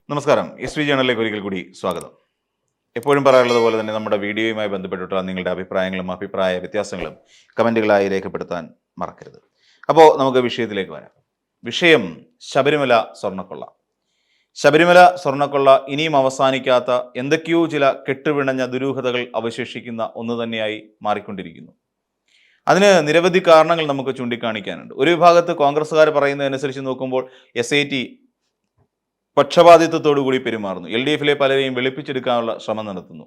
നമസ്കാരം. S V ജേണലിലേക്ക് ഒരിക്കൽ കൂടി സ്വാഗതം. എപ്പോഴും പറയാറുള്ളത് പോലെ തന്നെ നമ്മുടെ വീഡിയോയുമായി ബന്ധപ്പെട്ടിട്ടുള്ള നിങ്ങളുടെ അഭിപ്രായങ്ങളും അഭിപ്രായ വ്യത്യാസങ്ങളും കമൻറ്റുകളായി രേഖപ്പെടുത്താൻ മറക്കരുത്. അപ്പോൾ നമുക്ക് വിഷയത്തിലേക്ക് വരാം. വിഷയം ശബരിമല സ്വർണ്ണക്കൊള്ള. ശബരിമല സ്വർണ്ണക്കൊള്ള ഇനിയും അവസാനിക്കാത്ത എന്തൊക്കെയോ ചില കെട്ടുപിണഞ്ഞ ദുരൂഹതകൾ അവശേഷിക്കുന്ന ഒന്ന് തന്നെയായി മാറിക്കൊണ്ടിരിക്കുന്നു. അതിന് നിരവധി കാരണങ്ങൾ നമുക്ക് ചൂണ്ടിക്കാണിക്കാനുണ്ട്. ഒരു വിഭാഗത്ത് കോൺഗ്രസ്സുകാർ പറയുന്നതനുസരിച്ച് നോക്കുമ്പോൾ SIT പക്ഷപാതിത്വത്തോടുകൂടി പെരുമാറുന്നു. LDFിലെ പലരെയും വെളുപ്പിച്ചെടുക്കാനുള്ള ശ്രമം നടത്തുന്നു.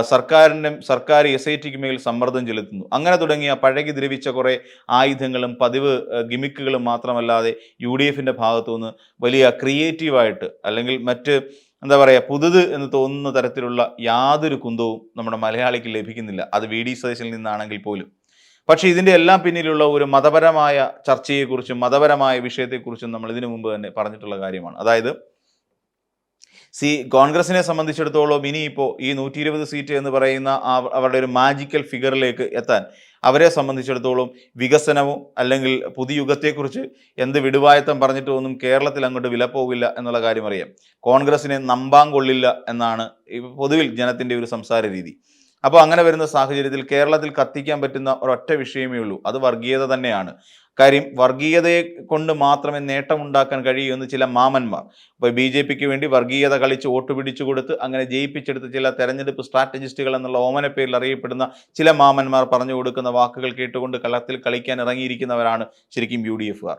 സർക്കാർ SITക്ക് മേൽ സമ്മർദ്ദം ചെലുത്തുന്നു. അങ്ങനെ തുടങ്ങിയ പഴകി ദ്രവിച്ച കുറേ ആയുധങ്ങളും പതിവ് ഗിമിക്കുകളും മാത്രമല്ലാതെ UDFിൻ്റെ ഭാഗത്തുനിന്ന് വലിയ ക്രിയേറ്റീവായിട്ട് അല്ലെങ്കിൽ മറ്റ് പുതുത് എന്ന് തോന്നുന്ന തരത്തിലുള്ള യാതൊരു കുന്തവും നമ്മുടെ മലയാളിക്ക് ലഭിക്കുന്നില്ല. അത് VD സതീശനിൽ നിന്നാണെങ്കിൽ പോലും. പക്ഷേ ഇതിൻ്റെ എല്ലാം പിന്നിലുള്ള ഒരു മതപരമായ ചർച്ചയെക്കുറിച്ചും മതപരമായ വിഷയത്തെക്കുറിച്ചും നമ്മൾ ഇതിനു മുമ്പ് തന്നെ പറഞ്ഞിട്ടുള്ള കാര്യമാണ്. അതായത് കോൺഗ്രസിനെ സംബന്ധിച്ചിടത്തോളം ഇനിയിപ്പോൾ ഈ 120 സീറ്റ് എന്ന് പറയുന്ന അവരുടെ ഒരു മാജിക്കൽ ഫിഗറിലേക്ക് എത്താൻ അവരെ സംബന്ധിച്ചിടത്തോളം വികസനമോ അല്ലെങ്കിൽ പുതുയുഗത്തെക്കുറിച്ച് എന്ത് വിടുവായത്തം പറഞ്ഞിട്ടൊന്നും കേരളത്തിൽ അങ്ങോട്ട് വില പോകില്ല എന്നുള്ള കാര്യം അറിയാം. കോൺഗ്രസിനെ നമ്പാൻ കൊള്ളില്ല എന്നാണ് പൊതുവിൽ ജനത്തിൻ്റെ ഒരു സംസാര രീതി. അപ്പോൾ അങ്ങനെ വരുന്ന സാഹചര്യത്തിൽ കേരളത്തിൽ കത്തിക്കാൻ പറ്റുന്ന ഒരൊറ്റ വിഷയമേ ഉള്ളൂ, അത് വർഗീയത തന്നെയാണ്. കാര്യം വർഗീയതയെ കൊണ്ട് മാത്രമേ നേട്ടമുണ്ടാക്കാൻ കഴിയൂ എന്ന് ചില മാമന്മാർ, ഇപ്പോൾ BJPക്ക് വേണ്ടി വർഗീയത കളിച്ച് വോട്ട് പിടിച്ചു കൊടുത്ത് അങ്ങനെ ജയിപ്പിച്ചെടുത്ത ചില തെരഞ്ഞെടുപ്പ് സ്ട്രാറ്റജിസ്റ്റുകൾ എന്നുള്ള ഓമന പേരിൽ അറിയപ്പെടുന്ന ചില മാമന്മാർ പറഞ്ഞു കൊടുക്കുന്ന വാക്കുകൾ കേട്ടുകൊണ്ട് കളത്തിൽ കളിക്കാൻ ഇറങ്ങിയിരിക്കുന്നവരാണ് ശരിക്കും UDFകാർ.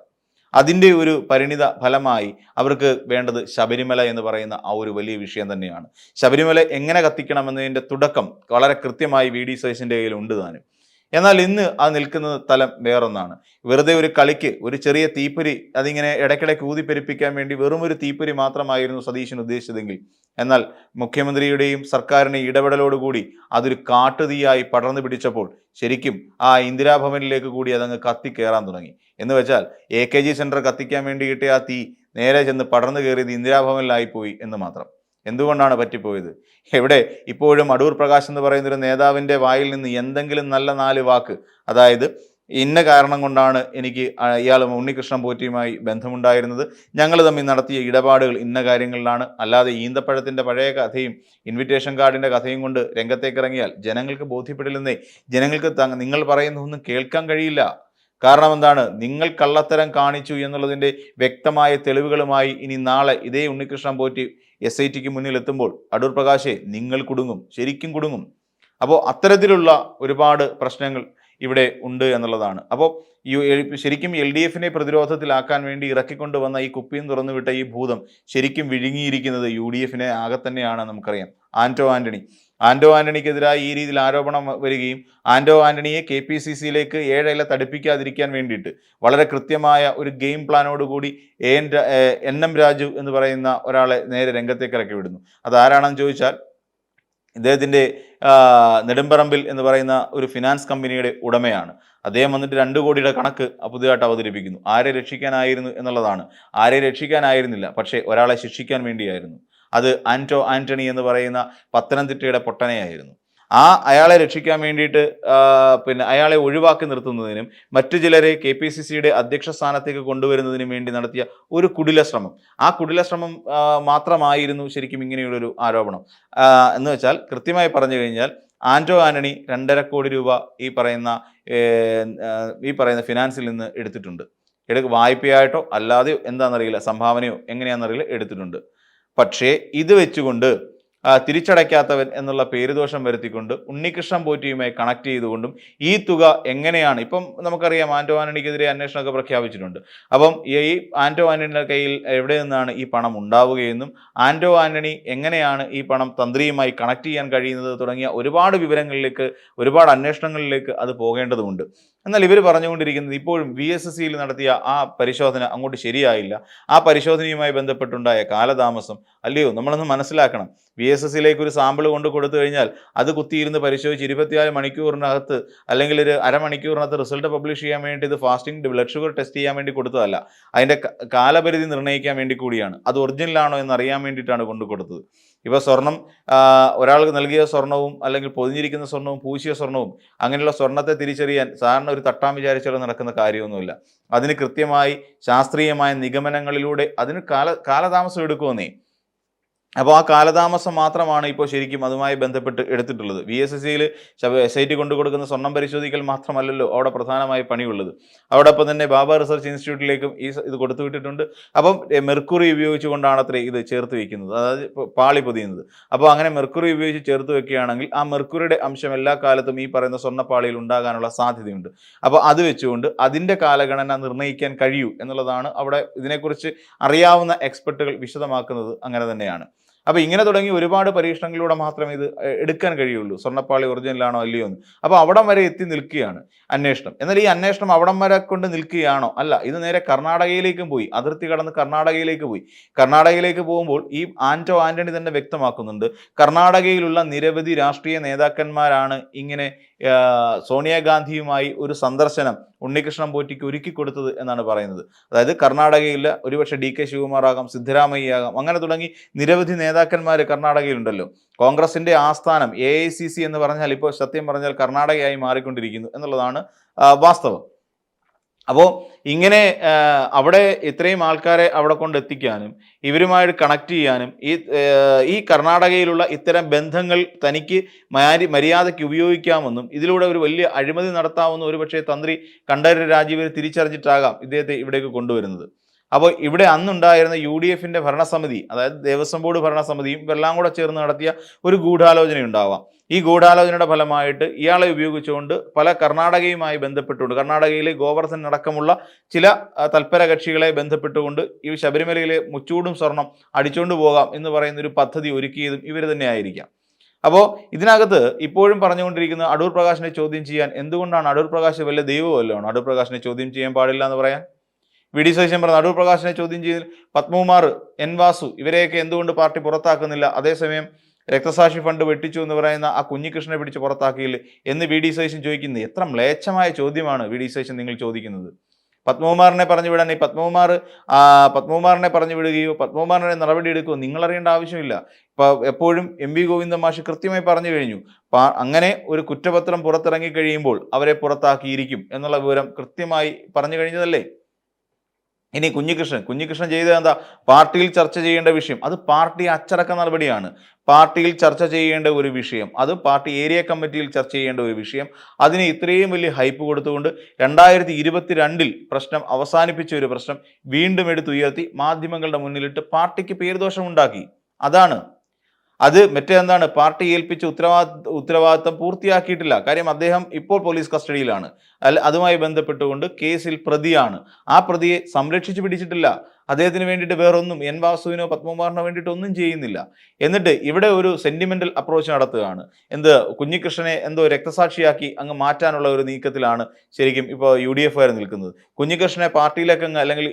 അതിൻ്റെ ഒരു പരിണിത ഫലമായി അവർക്ക് വേണ്ടത് ശബരിമല എന്ന് പറയുന്ന ആ ഒരു വലിയ വിഷയം തന്നെയാണ്. ശബരിമല എങ്ങനെ കത്തിക്കണമെന്നതിൻ്റെ തുടക്കം വളരെ കൃത്യമായി VD സതീശൻ്റെ കയ്യിൽ ഉണ്ട് താനും. എന്നാൽ ഇന്ന് അത് നിൽക്കുന്നത് തലം വേറൊന്നാണ്. വെറുതെ ഒരു കളിക്ക് ഒരു ചെറിയ തീപ്പൊരി അതിങ്ങനെ ഇടയ്ക്കിടയ്ക്ക് ഊതിപ്പെരിപ്പിക്കാൻ വേണ്ടി വെറും ഒരു തീപ്പൊരി മാത്രമായിരുന്നു സതീശൻ ഉദ്ദേശിച്ചതെങ്കിൽ, എന്നാൽ മുഖ്യമന്ത്രിയുടെയും സർക്കാരിൻ്റെയും ഇടപെടലോടുകൂടി അതൊരു കാട്ടുതീയായി പടർന്നു പിടിച്ചപ്പോൾ ശരിക്കും ആ ഇന്ദിരാഭവനിലേക്ക് കൂടി അതങ്ങ് കത്തിക്കയറാൻ തുടങ്ങി. എന്ന് വെച്ചാൽ AKG സെൻറ്റർ കത്തിക്കാൻ വേണ്ടി കിട്ടിയ ആ തീ നേരെ ചെന്ന് പടർന്നു കയറിയത് ഇന്ദിരാഭവനിലായിപ്പോയി എന്ന് മാത്രം. എന്തുകൊണ്ടാണ് പറ്റിപ്പോയത്? എവിടെ ഇപ്പോഴും അടൂർ പ്രകാശ് എന്ന് പറയുന്നൊരു നേതാവിൻ്റെ വായിൽ നിന്ന് എന്തെങ്കിലും നല്ല 4 വാക്ക്, അതായത് ഇന്ന കാരണം കൊണ്ടാണ് എനിക്ക് ഇയാൾ ഉണ്ണികൃഷ്ണൻ പോറ്റിയുമായി ബന്ധമുണ്ടായിരുന്നത്, ഞങ്ങൾ തമ്മിൽ നടത്തിയ ഇടപാടുകൾ ഇന്ന കാര്യങ്ങളിലാണ്, അല്ലാതെ ഈന്തപ്പഴത്തിൻ്റെ പഴയ കഥയും ഇൻവിറ്റേഷൻ കാർഡിൻ്റെ കഥയും കൊണ്ട് രംഗത്തേക്ക് ഇറങ്ങിയാൽ ജനങ്ങൾക്ക് ബോധ്യപ്പെടില്ലെന്നേ. ജനങ്ങൾക്ക് നിങ്ങൾ പറയുന്നതൊന്നും കേൾക്കാൻ കഴിയില്ല. കാരണം എന്താണ്? നിങ്ങൾ കള്ളത്തരം കാണിച്ചു എന്നുള്ളതിൻ്റെ വ്യക്തമായ തെളിവുകളുമായി ഇനി നാളെ ഇതേ ഉണ്ണികൃഷ്ണൻ പോറ്റി SITക്ക് മുന്നിൽ എത്തുമ്പോൾ അടൂർ പ്രകാശേ നിങ്ങൾ കുടുങ്ങും, ശരിക്കും കുടുങ്ങും. അപ്പോൾ അത്തരത്തിലുള്ള ഒരുപാട് പ്രശ്നങ്ങൾ ഇവിടെ ഉണ്ട് എന്നുള്ളതാണ്. അപ്പോൾ ശരിക്കും LDFിനെ പ്രതിരോധത്തിലാക്കാൻ വേണ്ടി ഇറക്കിക്കൊണ്ടുവന്ന ഈ കുപ്പിയും തുറന്നുവിട്ട ഈ ഭൂതം ശരിക്കും വിഴുങ്ങിയിരിക്കുന്നത് UDFിനെ ആകെ തന്നെയാണ്. നമുക്കറിയാം ആന്റോ ആന്റണിക്കെതിരായി ഈ രീതിയിൽ ആരോപണം വരികയും ആന്റോ ആന്റണിയെ KPCCയിലേക്ക് 7 ഇല തടിപ്പിക്കാതിരിക്കാൻ വേണ്ടിയിട്ട് വളരെ കൃത്യമായ ഒരു ഗെയിം പ്ലാനോടുകൂടി NM രാജു എന്ന് പറയുന്ന ഒരാളെ നേരെ രംഗത്തേക്ക് ഇറക്കി വിടുന്നു. അതാരാണെന്ന് ചോദിച്ചാൽ ഇദ്ദേഹത്തിൻ്റെ നെടുമ്പറമ്പിൽ എന്ന് പറയുന്ന ഒരു ഫിനാൻസ് കമ്പനിയുടെ ഉടമയാണ്. അദ്ദേഹം വന്നിട്ട് 2 കോടിയുടെ കണക്ക് പുതിയതായിട്ട് അവതരിപ്പിക്കുന്നു. ആരെ രക്ഷിക്കാനായിരുന്നു എന്നുള്ളതാണ്. ആരെ രക്ഷിക്കാനായിരുന്നില്ല, പക്ഷേ ഒരാളെ ശിക്ഷിക്കാൻ വേണ്ടിയായിരുന്നു. അത് ആന്റോ ആന്റണി എന്ന് പറയുന്ന പത്തനംതിട്ടയുടെ പൊട്ടനെയായിരുന്നു. അയാളെ രക്ഷിക്കാൻ വേണ്ടിയിട്ട് അയാളെ ഒഴിവാക്കി നിർത്തുന്നതിനും മറ്റു ചിലരെ KPCCയുടെ അധ്യക്ഷ സ്ഥാനത്തേക്ക് കൊണ്ടുവരുന്നതിനും വേണ്ടി നടത്തിയ ഒരു കുടില ശ്രമം, ആ കുടില ശ്രമം മാത്രമായിരുന്നു ശരിക്കും ഇങ്ങനെയുള്ളൊരു ആരോപണം. എന്ന് വെച്ചാൽ കൃത്യമായി പറഞ്ഞു കഴിഞ്ഞാൽ ആന്റോ ആന്റണി 2.5 കോടി രൂപ ഈ പറയുന്ന ഫിനാൻസിൽ നിന്ന് എടുത്തിട്ടുണ്ട്. വായ്പയായിട്ടോ അല്ലാതെയോ എന്താണെന്നറിയില്ല, സംഭാവനയോ എങ്ങനെയാണെന്നറിയില്ല, എടുത്തിട്ടുണ്ട്. പക്ഷേ ഇത് വെച്ചുകൊണ്ട് തിരിച്ചടയ്ക്കാത്തവൻ എന്നുള്ള പേരുദോഷം വരുത്തിക്കൊണ്ട് ഉണ്ണികൃഷ്ണൻ പോറ്റിയുമായി കണക്ട് ചെയ്തുകൊണ്ടും ഈ തുക എങ്ങനെയാണ്, ഇപ്പം നമുക്കറിയാം ആന്റോ ആന്റണിക്കെതിരെ അന്വേഷണമൊക്കെ പ്രഖ്യാപിച്ചിട്ടുണ്ട്. അപ്പം ഈ ആന്റോ ആന്റണിയുടെ കയ്യിൽ എവിടെ നിന്നാണ് ഈ പണം ഉണ്ടാവുകയെന്നും ആന്റോ ആന്റണി എങ്ങനെയാണ് ഈ പണം തന്ത്രിയുമായി കണക്ട് ചെയ്യാൻ കഴിയുന്നത് തുടങ്ങിയ ഒരുപാട് വിവരങ്ങളിലേക്ക്, ഒരുപാട് അന്വേഷണങ്ങളിലേക്ക് അത് പോകേണ്ടതുണ്ട്. എന്നാൽ ഇവർ പറഞ്ഞുകൊണ്ടിരിക്കുന്നത് ഇപ്പോഴും VSSCയിൽ നടത്തിയ ആ പരിശോധന അങ്ങോട്ട് ശരിയായില്ല, ആ പരിശോധനയുമായി ബന്ധപ്പെട്ടുണ്ടായ കാലതാമസം. അല്ലയോ, നമ്മളൊന്ന് മനസ്സിലാക്കണം. VSSCയിലേക്ക് ഒരു സാമ്പിൾ കൊണ്ട് കൊടുത്തു കഴിഞ്ഞാൽ അത് കുത്തിയിരുന്ന് പരിശോധിച്ച് 24 മണിക്കൂറിനകത്ത് അല്ലെങ്കിൽ ഒരു അരമണിക്കൂറിനകത്ത് റിസൾട്ട് പബ്ലിഷ് ചെയ്യാൻ വേണ്ടി ഇത് ഫാസ്റ്റിംഗ് ബ്ലഡ് ഷുഗർ ടെസ്റ്റ് ചെയ്യാൻ വേണ്ടി കൊടുത്തതല്ല, അതിൻ്റെ കാലപരിധി നിർണ്ണയിക്കാൻ വേണ്ടി കൂടിയാണ്. അത് ഒറിജിനലാണോ എന്ന് അറിയാൻ വേണ്ടിയിട്ടാണ് കൊണ്ടു കൊടുത്തത്. ഇപ്പോൾ സ്വർണം, ഒരാൾക്ക് നൽകിയ സ്വർണവും അല്ലെങ്കിൽ പൊതിഞ്ഞിരിക്കുന്ന സ്വർണവും പൂശിയ സ്വർണവും അങ്ങനെയുള്ള സ്വർണത്തെ തിരിച്ചറിയാൻ സാധാരണ ഒരു തട്ടാൻ വിചാരിച്ചാൽ നടക്കുന്ന കാര്യമൊന്നുമില്ല. അതിന് കൃത്യമായി ശാസ്ത്രീയമായ നിഗമനങ്ങളിലൂടെ അതിന് കാലതാമസം എടുക്കുമെന്നേ. അപ്പോൾ ആ കാലതാമസം മാത്രമാണ് ഇപ്പോൾ ശരിക്കും അതുമായി ബന്ധപ്പെട്ട് എടുത്തിട്ടുള്ളത്. VSSCയിൽ SIT കൊണ്ടു കൊടുക്കുന്ന സ്വർണം പരിശോധിക്കൽ മാത്രമല്ലല്ലോ അവിടെ പ്രധാനമായി പണിയുള്ളത്. അതോടൊപ്പം തന്നെ ബാബ റിസർച്ച് ഇൻസ്റ്റിറ്റ്യൂട്ടിലേക്കും ഇത് കൊടുത്തു വിട്ടിട്ടുണ്ട്. അപ്പം മെർക്കുറി ഉപയോഗിച്ചുകൊണ്ടാണ് അത്രേ ഇത് ചേർത്ത് വയ്ക്കുന്നത്, അതായത് പാളി പൊതിയുന്നത്. അപ്പോൾ അങ്ങനെ മെർക്കുറി ഉപയോഗിച്ച് ചേർത്ത് വെക്കുകയാണെങ്കിൽ ആ മെർക്കുറിയുടെ അംശം എല്ലാ കാലത്തും ഈ പറയുന്ന സ്വർണ്ണപ്പാളിയിൽ ഉണ്ടാകാനുള്ള സാധ്യതയുണ്ട്. അപ്പോൾ അത് വെച്ചുകൊണ്ട് അതിൻ്റെ കാലഗണന നിർണ്ണയിക്കാൻ കഴിയൂ എന്നുള്ളതാണ് അവിടെ ഇതിനെക്കുറിച്ച് അറിയാവുന്ന എക്സ്പെർട്ടുകൾ വിശദമാക്കുന്നത്. അങ്ങനെ തന്നെയാണ്. അപ്പോൾ ഇങ്ങനെ തുടങ്ങി ഒരുപാട് പരീക്ഷണങ്ങളിലൂടെ മാത്രമേ ഇത് എടുക്കാൻ കഴിയുള്ളൂ, സ്വർണ്ണപ്പാളി ഒറിജിനലാണോ അല്ലയോ എന്ന്. അപ്പോൾ അവിടം വരെ എത്തി നിൽക്കുകയാണ് അന്വേഷണം. എന്നാൽ ഈ അന്വേഷണം അവിടം വരെ കൊണ്ട് നിൽക്കുകയാണോ? അല്ല, ഇത് നേരെ കർണാടകയിലേക്കും പോയി, അതിർത്തി കടന്ന് കർണാടകയിലേക്ക് പോയി. കർണാടകയിലേക്ക് പോകുമ്പോൾ ഈ ആന്റണി തന്നെ വ്യക്തമാക്കുന്നുണ്ട്, കർണാടകയിലുള്ള നിരവധി രാഷ്ട്രീയ നേതാക്കന്മാരാണ് ഇങ്ങനെ സോണിയാഗാന്ധിയുമായി ഒരു സന്ദർശനം ഉണ്ണികൃഷ്ണൻ പോറ്റിക്ക് ഒരുക്കി കൊടുത്തത് എന്നാണ് പറയുന്നത്. അതായത് കർണാടകയിലെ ഒരുപക്ഷെ DK ശിവകുമാർ ആകാം, സിദ്ധരാമയ്യ ആകാം, അങ്ങനെ തുടങ്ങി നിരവധി നേതാക്കന്മാർ കർണാടകയിലുണ്ടല്ലോ. കോൺഗ്രസിന്റെ ആസ്ഥാനം AICC എന്ന് പറഞ്ഞാൽ ഇപ്പോൾ സത്യം പറഞ്ഞാൽ കർണാടകയായി മാറിക്കൊണ്ടിരിക്കുന്നു എന്നുള്ളതാണ് വാസ്തവം. അപ്പോൾ ഇങ്ങനെ അവിടെ ഇത്രയും ആൾക്കാരെ അവിടെ കൊണ്ടെത്തിക്കാനും ഇവരുമായിട്ട് കണക്ട് ചെയ്യാനും ഈ കർണാടകയിലുള്ള ഇത്തരം ബന്ധങ്ങൾ തനിക്ക് മര്യാദയ്ക്ക് ഉപയോഗിക്കാമെന്നും ഇതിലൂടെ ഒരു വലിയ അഴിമതി നടത്താമെന്നും ഒരുപക്ഷെ തന്ത്രി കണ്ഠരര് രാജീവർ തിരിച്ചറിഞ്ഞിട്ടാകാം ഇദ്ദേഹത്തെ ഇവിടേക്ക് കൊണ്ടുവരുന്നത്. അപ്പോൾ ഇവിടെ അന്നുണ്ടായിരുന്ന UDFന്റെ ഭരണസമിതി, അതായത് ദേവസ്വം ബോർഡ് ഭരണസമിതിയും എല്ലാം കൂടെ ചേർന്ന് നടത്തിയ ഒരു ഗൂഢാലോചന ഉണ്ടാവാം. ഈ ഗൂഢാലോചനയുടെ ഫലമായിട്ട് ഇയാളെ ഉപയോഗിച്ചുകൊണ്ട് പല കർണാടകയുമായി ബന്ധപ്പെട്ടുകൊണ്ട്, കർണാടകയിലെ ഗോവർദ്ധൻ അടക്കമുള്ള ചില തൽപര കക്ഷികളെ ബന്ധപ്പെട്ടുകൊണ്ട് ഈ ശബരിമലയിലെ മുച്ചൂടും സ്വർണം അടിച്ചുകൊണ്ട് പോകാം എന്ന് പറയുന്ന ഒരു പദ്ധതി ഒരുക്കിയതും ഇവർ തന്നെ ആയിരിക്കാം. അപ്പോൾ ഇതിനകത്ത് ഇപ്പോഴും പറഞ്ഞുകൊണ്ടിരിക്കുന്ന അടൂർ പ്രകാശിനെ ചോദ്യം ചെയ്യാൻ എന്തുകൊണ്ടാണ് അടൂർ പ്രകാശ് വല്ല ദൈവമല്ലോ അടൂർ പ്രകാശിനെ ചോദ്യം ചെയ്യാൻ പാടില്ല എന്ന് പറയാൻ? VD സതീശൻ പറഞ്ഞ അടൂർ പ്രകാശിനെ ചോദ്യം ചെയ്തതിൽ പത്മകുമാർ, N വാസു ഇവരെയൊക്കെ എന്തുകൊണ്ട് പാർട്ടി പുറത്താക്കുന്നില്ല? അതേസമയം രക്തസാക്ഷി ഫണ്ട് വെട്ടിച്ചു എന്ന് പറയുന്ന ആ കുഞ്ഞികൃഷ്ണനെ പിടിച്ച് പുറത്താക്കിയില്ല എന്ന് VD സതീശൻ ചോദിക്കുന്നത് എത്ര മ്ലേച്ഛമായ ചോദ്യമാണ് VD സതീശൻ നിങ്ങൾ ചോദിക്കുന്നത്. പത്മകുമാറിനെ പറഞ്ഞു വിടാൻ പത്മകുമാറിനെ പറഞ്ഞു വിടുകയോ പത്മകുമാറിനെ നടപടി എടുക്കുകയോ നിങ്ങൾ അറിയേണ്ട ആവശ്യമില്ല. എപ്പോഴും MV ഗോവിന്ദൻ മാഷ് കൃത്യമായി പറഞ്ഞു കഴിഞ്ഞു, അങ്ങനെ ഒരു കുറ്റപത്രം പുറത്തിറങ്ങി കഴിയുമ്പോൾ അവരെ പുറത്താക്കിയിരിക്കും എന്നുള്ള വിവരം കൃത്യമായി പറഞ്ഞു കഴിഞ്ഞതല്ലേ. ഇനി കുഞ്ഞികൃഷ്ണൻ ചെയ്തത് എന്താ? പാർട്ടിയിൽ ചർച്ച ചെയ്യേണ്ട വിഷയം, അത് പാർട്ടി അച്ചടക്ക നടപടിയാണ്. പാർട്ടിയിൽ ചർച്ച ചെയ്യേണ്ട ഒരു വിഷയം, അത് പാർട്ടി ഏരിയ കമ്മിറ്റിയിൽ ചർച്ച ചെയ്യേണ്ട ഒരു വിഷയം, അതിന് ഇത്രയും വലിയ ഹൈപ്പ് കൊടുത്തുകൊണ്ട് 2022 പ്രശ്നം അവസാനിപ്പിച്ച ഒരു പ്രശ്നം വീണ്ടും എടുത്തുയർത്തി മാധ്യമങ്ങളുടെ മുന്നിലിട്ട് പാർട്ടിക്ക് പേരുദോഷമുണ്ടാക്കി. അതാണ് അത്. മറ്റേന്താണ്, പാർട്ടി ഏൽപ്പിച്ച ഉത്തരവാദിത്തം പൂർത്തിയാക്കിയിട്ടില്ല. കാര്യം അദ്ദേഹം ഇപ്പോൾ പോലീസ് കസ്റ്റഡിയിലാണ്, അതുമായി ബന്ധപ്പെട്ടുകൊണ്ട് കേസിൽ പ്രതിയാണ്. ആ പ്രതിയെ സംരക്ഷിച്ചു പിടിച്ചിട്ടില്ല. അദ്ദേഹത്തിന് വേണ്ടിയിട്ട് വേറൊന്നും N വാസുവിനോ പത്മകുമാറിനോ വേണ്ടിയിട്ട് ഒന്നും ചെയ്യുന്നില്ല. എന്നിട്ട് ഇവിടെ ഒരു സെന്റിമെന്റൽ അപ്രോച്ച് നടത്തുകയാണ്. കുഞ്ഞികൃഷ്ണനെ എന്തോ രക്തസാക്ഷിയാക്കി അങ്ങ് മാറ്റാനുള്ള ഒരു നീക്കത്തിലാണ് ശരിക്കും ഇപ്പോൾ UDF നിൽക്കുന്നത്. കുഞ്ഞികൃഷ്ണനെ പാർട്ടിയിലേക്ക് അല്ലെങ്കിൽ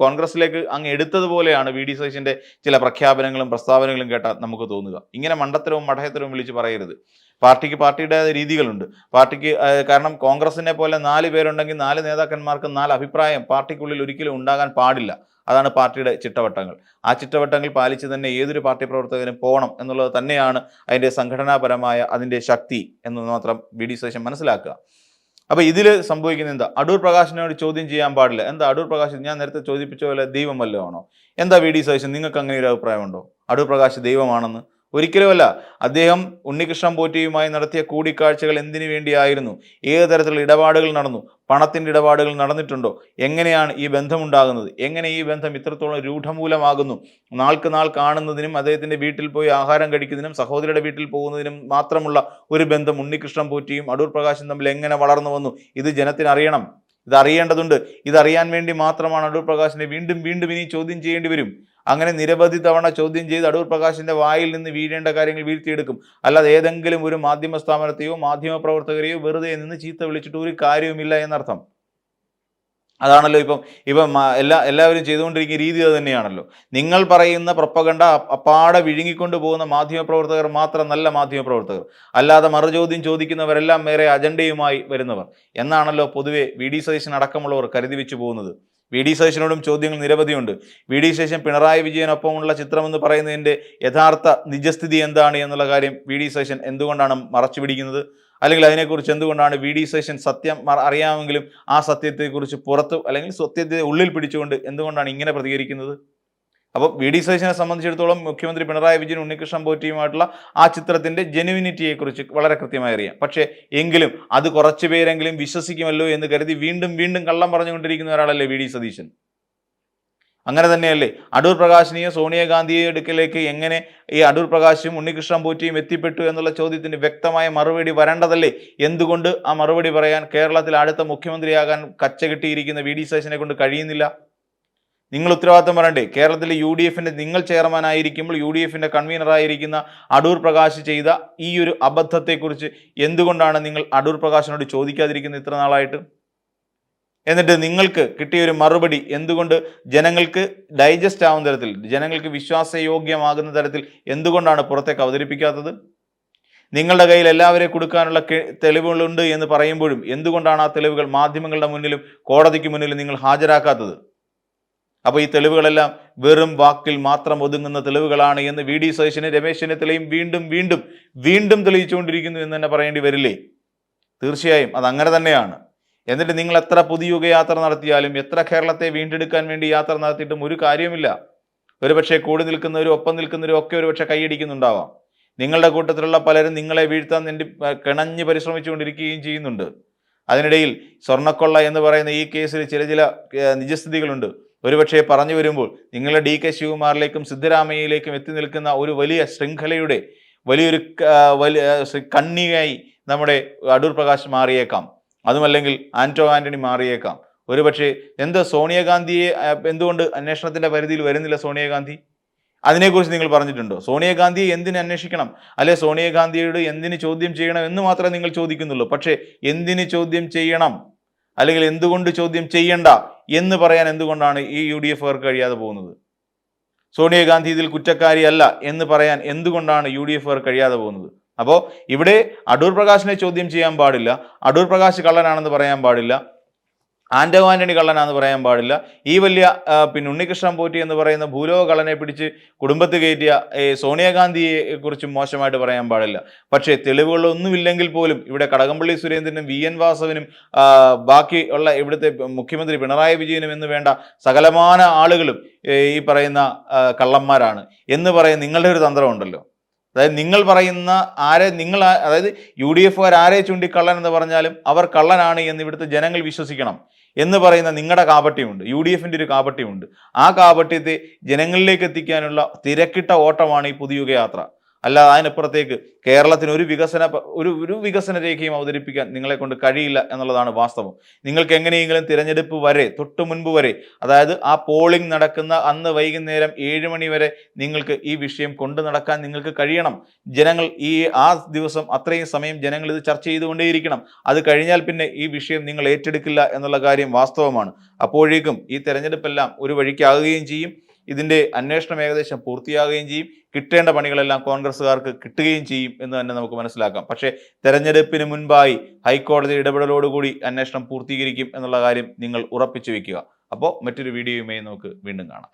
കോൺഗ്രസിലേക്ക് അങ്ങ് എടുത്തതുപോലെയാണ് VD സതീശന്റെ ചില പ്രഖ്യാപനങ്ങളും പ്രസ്താവനകളും കേട്ടാൽ നമുക്ക് തോന്നുക. ഇങ്ങനെ മണ്ടത്തരവും മഠയത്തരവും വിളിച്ച് പറയരുത്. പാർട്ടിയുടെ രീതികളുണ്ട്. കാരണം കോൺഗ്രസിനെ പോലെ 4 പേരുണ്ടെങ്കിൽ 4 നേതാക്കന്മാർക്ക് 4 അഭിപ്രായം പാർട്ടിക്കുള്ളിൽ ഒരിക്കലും ഉണ്ടാകാൻ പാടില്ല. അതാണ് പാർട്ടിയുടെ ചിട്ടവട്ടങ്ങൾ. ആ ചിട്ടവട്ടങ്ങൾ പാലിച്ച് തന്നെ ഏതൊരു പാർട്ടി പ്രവർത്തകനും പോകണം എന്നുള്ളത് തന്നെയാണ് അതിൻ്റെ സംഘടനാപരമായ അതിൻ്റെ ശക്തി എന്ന് മാത്രം VD സതീശൻ മനസ്സിലാക്കുക. അപ്പോൾ ഇതിൽ സംഭവിക്കുന്ന എന്താ? അടൂർ പ്രകാശിനോട് ചോദ്യം ചെയ്യാൻ പാടില്ല. എന്താ അടൂർ പ്രകാശ് ഞാൻ നേരത്തെ ചോദിപ്പിച്ച പോലെ ദൈവം വല്ലതും ആണോ? എന്താ VD സതീശൻ, നിങ്ങൾക്ക് അങ്ങനെ ഒരു അഭിപ്രായമുണ്ടോ അടൂർ പ്രകാശ് ദൈവമാണെന്ന്? ഒരിക്കലുമല്ല. അദ്ദേഹം ഉണ്ണികൃഷ്ണൻ പോറ്റിയുമായി നടത്തിയ കൂടിക്കാഴ്ചകൾ എന്തിനു വേണ്ടിയായിരുന്നു? ഏത് തരത്തിലുള്ള ഇടപാടുകൾ നടന്നു? പണത്തിൻ്റെ ഇടപാടുകൾ നടന്നിട്ടുണ്ടോ? എങ്ങനെയാണ് ഈ ബന്ധമുണ്ടാകുന്നത്? എങ്ങനെ ഈ ബന്ധം ഇത്രത്തോളം രൂഢമൂലമാകുന്നു? നാൾക്ക് നാൾ കാണുന്നതിനും അദ്ദേഹത്തിൻ്റെ വീട്ടിൽ പോയി ആഹാരം കഴിക്കുന്നതിനും സഹോദരിയുടെ വീട്ടിൽ പോകുന്നതിനും മാത്രമുള്ള ഒരു ബന്ധം ഉണ്ണികൃഷ്ണൻ പോറ്റിയും അടൂർ പ്രകാശും തമ്മിൽ എങ്ങനെ വളർന്നു വന്നു? ഇത് ജനത്തിന് അറിയണം, ഇതറിയേണ്ടതുണ്ട്. ഇതറിയാൻ വേണ്ടി മാത്രമാണ് അടൂർ പ്രകാശിനെ വീണ്ടും വീണ്ടും ഇനി ചോദ്യം ചെയ്യേണ്ടി വരും. അങ്ങനെ നിരവധി തവണ ചോദ്യം ചെയ്ത് അടൂർ പ്രകാശിന്റെ വായിൽ നിന്ന് വീഴേണ്ട കാര്യങ്ങൾ വീഴ്ത്തിയെടുക്കും. അല്ലാതെ ഏതെങ്കിലും ഒരു മാധ്യമ സ്ഥാപനത്തെയോ മാധ്യമ പ്രവർത്തകരെയോ വെറുതെ നിന്ന് ചീത്ത വിളിച്ചിട്ട് ഒരു കാര്യവുമില്ല എന്നർത്ഥം. അതാണല്ലോ ഇപ്പം എല്ലാവരും ചെയ്തുകൊണ്ടിരിക്കുന്ന രീതി അത് തന്നെയാണല്ലോ. നിങ്ങൾ പറയുന്ന പ്രൊപ്പഗണ്ട അപ്പാടെ വിഴുങ്ങിക്കൊണ്ട് പോകുന്ന മാധ്യമപ്രവർത്തകർ മാത്രം നല്ല മാധ്യമപ്രവർത്തകർ, അല്ലാതെ മറുചോദ്യം ചോദിക്കുന്നവരെല്ലാം വേറെ അജണ്ടയുമായി വരുന്നവർ എന്നാണല്ലോ പൊതുവെ VD സതീശൻ അടക്കമുള്ളവർ കരുതി വെച്ച് പോകുന്നത്. VD സതീശനോടും ചോദ്യങ്ങൾ നിരവധിയുണ്ട്. VD സതീശൻ പിണറായി വിജയനൊപ്പമുള്ള ചിത്രമെന്ന് പറയുന്നതിൻ്റെ യഥാർത്ഥ നിജസ്ഥിതി എന്താണ് എന്നുള്ള കാര്യം VD സതീശൻ എന്തുകൊണ്ടാണ് മറച്ചു പിടിക്കുന്നത്? അല്ലെങ്കിൽ അതിനെക്കുറിച്ച് എന്തുകൊണ്ടാണ് VD സതീശൻ സത്യം അറിയാമെങ്കിലും ആ സത്യത്തെക്കുറിച്ച് പുറത്ത് അല്ലെങ്കിൽ സത്യത്തെ ഉള്ളിൽ പിടിച്ചുകൊണ്ട് എന്തുകൊണ്ടാണ് ഇങ്ങനെ പ്രതികരിക്കുന്നത്? അപ്പോൾ വി ഡി സതീശനെ സംബന്ധിച്ചിടത്തോളം മുഖ്യമന്ത്രി പിണറായി വിജയൻ ഉണ്ണികൃഷ്ണൻ പോറ്റിയുമായിട്ടുള്ള ആ ചിത്രത്തിന്റെ ജെനുവിനിറ്റിയെക്കുറിച്ച് വളരെ കൃത്യമായി അറിയാം. പക്ഷേ എങ്കിലും അത് കുറച്ചു പേരെങ്കിലും വിശ്വസിക്കുമല്ലോ എന്ന് കരുതി വീണ്ടും വീണ്ടും കള്ളം പറഞ്ഞുകൊണ്ടിരിക്കുന്ന ഒരാളല്ലേ വി ഡി സതീശൻ. അങ്ങനെ തന്നെയല്ലേ അടൂർ പ്രകാശിനെയും സോണിയാഗാന്ധിയെ അടുക്കലേക്ക് എങ്ങനെ ഈ അടൂർ പ്രകാശും ഉണ്ണികൃഷ്ണൻ പോറ്റിയും എത്തിപ്പെട്ടു എന്നുള്ള ചോദ്യത്തിന് വ്യക്തമായ മറുപടി വരേണ്ടതല്ലേ? എന്തുകൊണ്ട് ആ മറുപടി പറയാൻ കേരളത്തിൽ അടുത്ത മുഖ്യമന്ത്രിയാകാൻ കച്ചകെട്ടിയിരിക്കുന്ന വി ഡി സതീശനെ കൊണ്ട് കഴിയുന്നില്ല? നിങ്ങൾ ഉത്തരവാദിത്തം പറയണ്ടേ? കേരളത്തിലെ UDF നിങ്ങൾ ചെയർമാൻ ആയിരിക്കുമ്പോൾ UDF കൺവീനറായിരിക്കുന്ന അടൂർ പ്രകാശ് ചെയ്ത ഈ ഒരു അബദ്ധത്തെക്കുറിച്ച് എന്തുകൊണ്ടാണ് നിങ്ങൾ അടൂർ പ്രകാശിനോട് ചോദിക്കാതിരിക്കുന്നത് ഇത്ര നാളായിട്ട്? എന്നിട്ട് നിങ്ങൾക്ക് കിട്ടിയ ഒരു മറുപടി എന്തുകൊണ്ട് ജനങ്ങൾക്ക് ഡൈജസ്റ്റ് ആവുന്ന തരത്തിൽ, ജനങ്ങൾക്ക് വിശ്വാസയോഗ്യമാകുന്ന തരത്തിൽ എന്തുകൊണ്ടാണ് പുറത്തേക്ക് അവതരിപ്പിക്കാത്തത്? നിങ്ങളുടെ കയ്യിൽ എല്ലാവരെയും കൊടുക്കാനുള്ള തെളിവുകളുണ്ട് എന്ന് പറയുമ്പോഴും എന്തുകൊണ്ടാണ് ആ തെളിവുകൾ മാധ്യമങ്ങളുടെ മുന്നിലും കോടതിക്ക് മുന്നിലും നിങ്ങൾ ഹാജരാക്കാത്തത്? അപ്പോൾ ഈ തെളിവുകളെല്ലാം വെറും വാക്കിൽ മാത്രം ഒതുങ്ങുന്ന തെളിവുകളാണ് എന്ന് വി ഡി സതീശനും രമേശ് ചെന്നിത്തലയും വീണ്ടും വീണ്ടും വീണ്ടും തെളിയിച്ചുകൊണ്ടിരിക്കുന്നു എന്ന് തന്നെ പറയേണ്ടി വരില്ലേ? തീർച്ചയായും അത് അങ്ങനെ തന്നെയാണ്. എന്നിട്ട് നിങ്ങൾ എത്ര പുതുയുഗ യാത്ര നടത്തിയാലും, എത്ര കേരളത്തെ വീണ്ടെടുക്കാൻ വേണ്ടി യാത്ര നടത്തിയിട്ടും ഒരു കാര്യമില്ല. ഒരുപക്ഷെ കൂടി നിൽക്കുന്നവരും ഒപ്പം നിൽക്കുന്നവരും ഒക്കെ ഒരുപക്ഷെ കൈയടിക്കുന്നുണ്ടാവാം. നിങ്ങളുടെ കൂട്ടത്തിലുള്ള പലരും നിങ്ങളെ വീഴ്ത്താൻ വേണ്ടി കിണഞ്ഞ് പരിശ്രമിച്ചുകൊണ്ടിരിക്കുകയും ചെയ്യുന്നുണ്ട്. അതിനിടയിൽ സ്വർണ്ണക്കൊള്ള എന്ന് പറയുന്ന ഈ കേസിൽ ചില നിജസ്ഥിതികളുണ്ട്. ഒരുപക്ഷെ പറഞ്ഞു വരുമ്പോൾ നിങ്ങളുടെ DK ശിവകുമാറിലേക്കും സിദ്ധരാമയ്യയിലേക്കും എത്തി നിൽക്കുന്ന ഒരു വലിയ ശൃംഖലയുടെ വലിയൊരു കണ്ണിയായി നമ്മുടെ അടൂർ പ്രകാശ് മാറിയേക്കാം. അതുമല്ലെങ്കിൽ ആന്റോ ആന്റണി മാറിയേക്കാം. ഒരുപക്ഷെ സോണിയാഗാന്ധിയെ എന്തുകൊണ്ട് അന്വേഷണത്തിന്റെ പരിധിയിൽ വരുന്നില്ല സോണിയാഗാന്ധി? അതിനെക്കുറിച്ച് നിങ്ങൾ പറഞ്ഞിട്ടുണ്ടോ? സോണിയാഗാന്ധിയെ എന്തിന് അന്വേഷിക്കണം, അല്ലെ സോണിയാഗാന്ധിയോട് എന്തിന് ചോദ്യം ചെയ്യണം എന്ന് മാത്രമേ നിങ്ങൾ ചോദിക്കുന്നുള്ളൂ. പക്ഷേ എന്തിന് ചോദ്യം ചെയ്യണം, അല്ലെങ്കിൽ എന്തുകൊണ്ട് ചോദ്യം ചെയ്യണ്ട എന്ന് പറയാൻ എന്തുകൊണ്ടാണ് ഈ UDFകാർക്ക് കഴിയാതെ പോകുന്നത്? സോണിയാഗാന്ധി ഇതിൽ കുറ്റക്കാരിയല്ല എന്ന് പറയാൻ എന്തുകൊണ്ടാണ് UDFകാർ കഴിയാതെ പോകുന്നത്? അപ്പോൾ ഇവിടെ അടൂർ പ്രകാശിനെ ചോദ്യം ചെയ്യാൻ പാടില്ല, അടൂർ പ്രകാശ് കള്ളനാണെന്ന് പറയാൻ പാടില്ല, ആന്റോ ആന്റണി കള്ളനാണെന്ന് പറയാൻ പാടില്ല, ഈ വലിയ ഉണ്ണികൃഷ്ണൻ പോറ്റി എന്ന് പറയുന്ന ഭൂലോക കള്ളനെ പിടിച്ച് കുടുംബത്ത് കയറ്റിയ സോണിയാഗാന്ധിയെ കുറിച്ച് മോശമായിട്ട് പറയാൻ പാടില്ല. പക്ഷേ തെളിവുകളൊന്നുമില്ലെങ്കിൽ പോലും ഇവിടെ കടകംപള്ളി സുരേന്ദ്രനും VN വാസവനും ബാക്കി ഉള്ള ഇവിടുത്തെ മുഖ്യമന്ത്രി പിണറായി വിജയനും എന്ന് വേണ്ട സകലമാന ആളുകളും ഈ പറയുന്ന കള്ളന്മാരാണ് എന്ന് പറയുന്ന നിങ്ങളുടെ ഒരു തന്ത്രമുണ്ടല്ലോ. അതായത് നിങ്ങൾ പറയുന്ന അതായത് UDFകാർ ആരെ ചൂണ്ടിക്കള്ളൻ എന്ന് പറഞ്ഞാലും അവർ കള്ളനാണ് എന്ന് ഇവിടുത്തെ ജനങ്ങൾ വിശ്വസിക്കണം എന്ന് പറയുന്ന നിങ്ങളുടെ കാപട്യമുണ്ട്, UDFന്റെ ഒരു കാപട്യമുണ്ട്. ആ കാപട്യത്തെ ജനങ്ങളിലേക്ക് എത്തിക്കാനുള്ള തിരക്കിട്ട ഓട്ടമാണ് ഈ പുതുയുഗ യാത്ര. അല്ലാതെ അതിനപ്പുറത്തേക്ക് കേരളത്തിന് ഒരു വികസന രേഖയും അവതരിപ്പിക്കാൻ നിങ്ങളെ കൊണ്ട് കഴിയില്ല എന്നുള്ളതാണ് വാസ്തവം. നിങ്ങൾക്ക് എങ്ങനെയെങ്കിലും തിരഞ്ഞെടുപ്പ് വരെ തൊട്ടു മുൻപ് വരെ, അതായത് ആ പോളിംഗ് നടക്കുന്ന അന്ന് വൈകുന്നേരം 7 മണി വരെ നിങ്ങൾക്ക് ഈ വിഷയം കൊണ്ടു നടക്കാൻ നിങ്ങൾക്ക് കഴിയണം. ജനങ്ങൾ ആ ദിവസം അത്രയും സമയം ജനങ്ങൾ ഇത് ചർച്ച ചെയ്തുകൊണ്ടേയിരിക്കണം. അത് കഴിഞ്ഞാൽ പിന്നെ ഈ വിഷയം നിങ്ങൾ ഏറ്റെടുക്കില്ല എന്നുള്ള കാര്യം വാസ്തവമാണ്. അപ്പോഴേക്കും ഈ തെരഞ്ഞെടുപ്പെല്ലാം ഒരു വഴിക്കാകുകയും ചെയ്യും, ഇതിന്റെ അന്വേഷണം ഏകദേശം പൂർത്തിയാകുകയും ചെയ്യും, കിട്ടേണ്ട പണികളെല്ലാം കോൺഗ്രസ്സുകാർക്ക് കിട്ടുകയും ചെയ്യും എന്ന് തന്നെ നമുക്ക് മനസ്സിലാക്കാം. പക്ഷേ തെരഞ്ഞെടുപ്പിന് മുൻപായി ഹൈക്കോടതി ഇടപെടലോടുകൂടി അന്വേഷണം പൂർത്തീകരിക്കും എന്നുള്ള കാര്യം നിങ്ങൾ ഉറപ്പിച്ചു വെക്കുക. അപ്പോൾ മറ്റൊരു വീഡിയോയുമായി നമുക്ക് വീണ്ടും കാണാം.